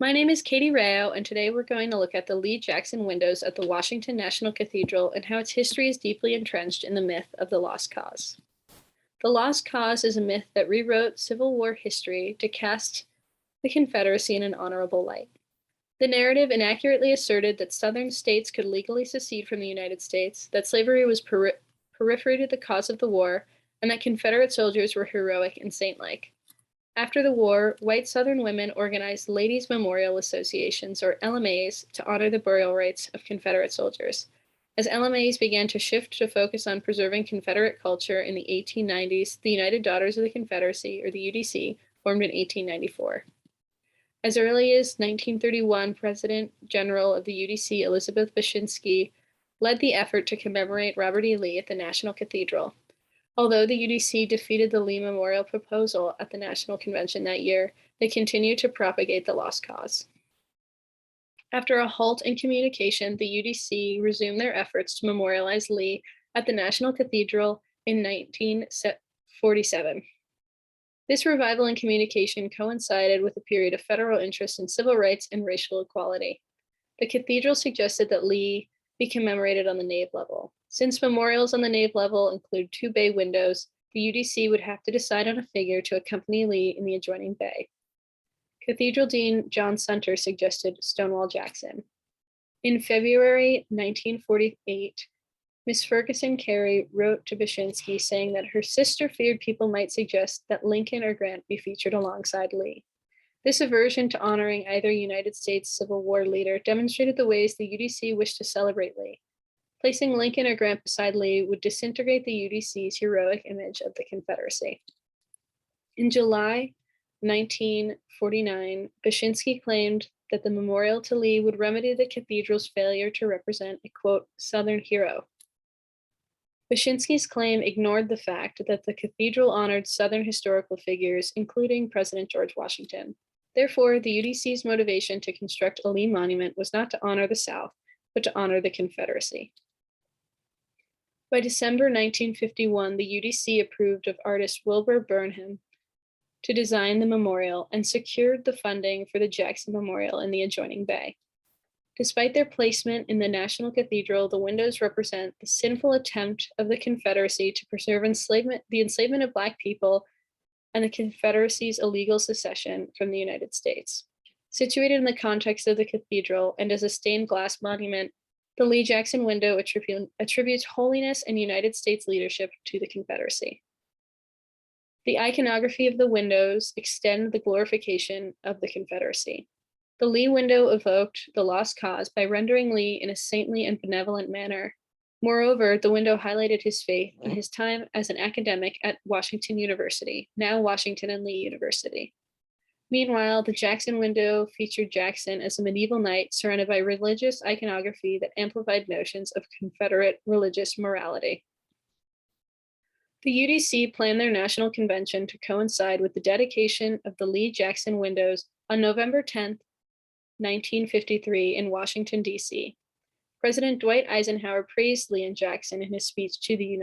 My name is Katie Rayo, and today we're going to look at the Lee Jackson windows at the Washington National Cathedral and how its history is deeply entrenched in the myth of the Lost Cause. The Lost Cause is a myth that rewrote Civil War history to cast the Confederacy in an honorable light. The narrative inaccurately asserted that Southern states could legally secede from the United States, that slavery was periphery to the cause of the war, and that Confederate soldiers were heroic and saint-like. After the war, white Southern women organized Ladies' Memorial Associations, or LMAs, to honor the burial rights of Confederate soldiers. As LMAs began to shift to focus on preserving Confederate culture in the 1890s, the United Daughters of the Confederacy, or the UDC, formed in 1894. As early as 1931, President General of the UDC, Elizabeth Baczynski, led the effort to commemorate Robert E. Lee at the National Cathedral. Although the UDC defeated the Lee Memorial proposal at the National Convention that year, they continued to propagate the Lost Cause. After a halt in communication, the UDC resumed their efforts to memorialize Lee at the National Cathedral in 1947. This revival in communication coincided with a period of federal interest in civil rights and racial equality. The cathedral suggested that Lee be commemorated on the nave level. Since memorials on the nave level include two bay windows, the UDC would have to decide on a figure to accompany Lee in the adjoining bay. Cathedral Dean John Sunter suggested Stonewall Jackson. In February 1948, Miss Ferguson Carey wrote to Baczynski saying that her sister feared people might suggest that Lincoln or Grant be featured alongside Lee. This aversion to honoring either United States Civil War leader demonstrated the ways the UDC wished to celebrate Lee. Placing Lincoln or Grant beside Lee would disintegrate the UDC's heroic image of the Confederacy. In July 1949, Baczynski claimed that the memorial to Lee would remedy the cathedral's failure to represent a, quote, Southern hero. Baczynski's claim ignored the fact that the cathedral honored Southern historical figures, including President George Washington. Therefore, the UDC's motivation to construct a Lee monument was not to honor the South, but to honor the Confederacy. By December 1951, the UDC approved of artist Wilbur Burnham to design the memorial and secured the funding for the Jackson Memorial in the adjoining bay. Despite their placement in the National Cathedral, the windows represent the sinful attempt of the Confederacy to preserve the enslavement of Black people and the Confederacy's illegal secession from the United States. Situated in the context of the cathedral and as a stained glass monument, the Lee Jackson window attributes holiness and United States leadership to the Confederacy. The iconography of the windows extend the glorification of the Confederacy. The Lee window evoked the Lost Cause by rendering Lee in a saintly and benevolent manner. Moreover, the window highlighted his faith and his time as an academic at Washington University, now Washington and Lee University. Meanwhile, the Jackson window featured Jackson as a medieval knight surrounded by religious iconography that amplified notions of Confederate religious morality. The UDC planned their national convention to coincide with the dedication of the Lee Jackson windows on November 10, 1953 in Washington, D.C. President Dwight Eisenhower praised Lee and Jackson in his speech to the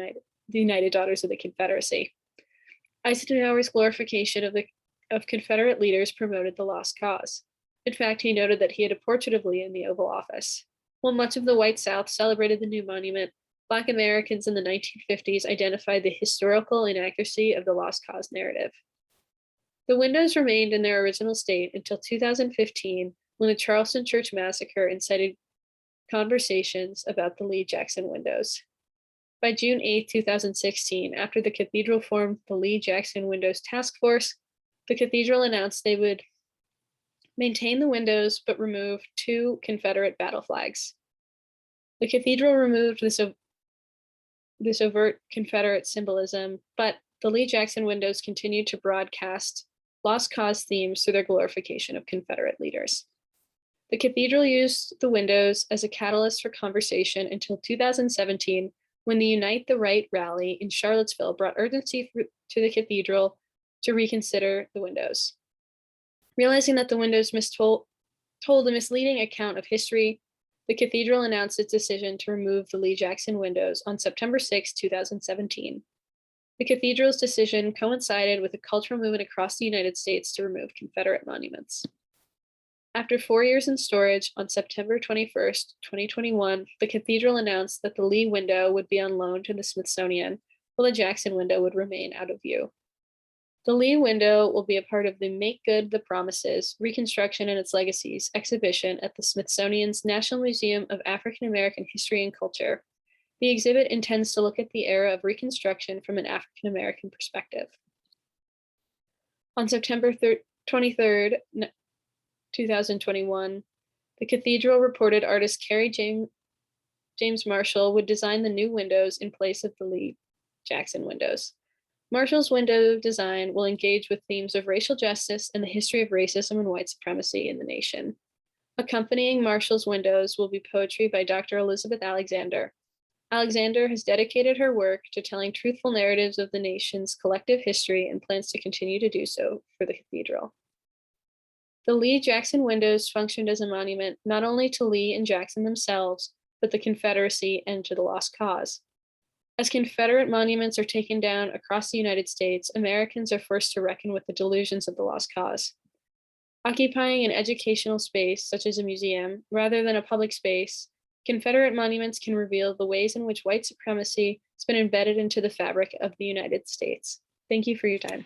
United Daughters of the Confederacy. Eisenhower's glorification of Confederate leaders promoted the Lost Cause. In fact, he noted that he had a portrait of Lee in the Oval Office. While much of the white South celebrated the new monument, Black Americans in the 1950s identified the historical inaccuracy of the Lost Cause narrative. The windows remained in their original state until 2015, when the Charleston Church Massacre incited conversations about the Lee Jackson windows. By June 8, 2016, after the cathedral formed the Lee Jackson Windows Task Force, the cathedral announced they would maintain the windows but remove 2 Confederate battle flags. The cathedral removed this overt Confederate symbolism, but the Lee Jackson windows continued to broadcast Lost Cause themes through their glorification of Confederate leaders. The cathedral used the windows as a catalyst for conversation until 2017, when the Unite the Right rally in Charlottesville brought urgency to the cathedral to reconsider the windows. Realizing that the windows told a misleading account of history, the cathedral announced its decision to remove the Lee Jackson windows on September 6, 2017. The cathedral's decision coincided with a cultural movement across the United States to remove Confederate monuments. After 4 years in storage, on September 21st, 2021, the cathedral announced that the Lee window would be on loan to the Smithsonian, while the Jackson window would remain out of view. The Lee window will be a part of the Make Good the Promises, Reconstruction and Its Legacies exhibition at the Smithsonian's National Museum of African American History and Culture. The exhibit intends to look at the era of Reconstruction from an African American perspective. On September 23rd, 2021, the cathedral reported artist Carrie James Marshall would design the new windows in place of the Lee Jackson windows. Marshall's window design will engage with themes of racial justice and the history of racism and white supremacy in the nation. Accompanying Marshall's windows will be poetry by Dr. Elizabeth Alexander. Alexander has dedicated her work to telling truthful narratives of the nation's collective history and plans to continue to do so for the cathedral. The Lee Jackson windows functioned as a monument not only to Lee and Jackson themselves, but the Confederacy and to the Lost Cause. As Confederate monuments are taken down across the United States, Americans are forced to reckon with the delusions of the Lost Cause. Occupying an educational space, such as a museum, rather than a public space, Confederate monuments can reveal the ways in which white supremacy has been embedded into the fabric of the United States. Thank you for your time.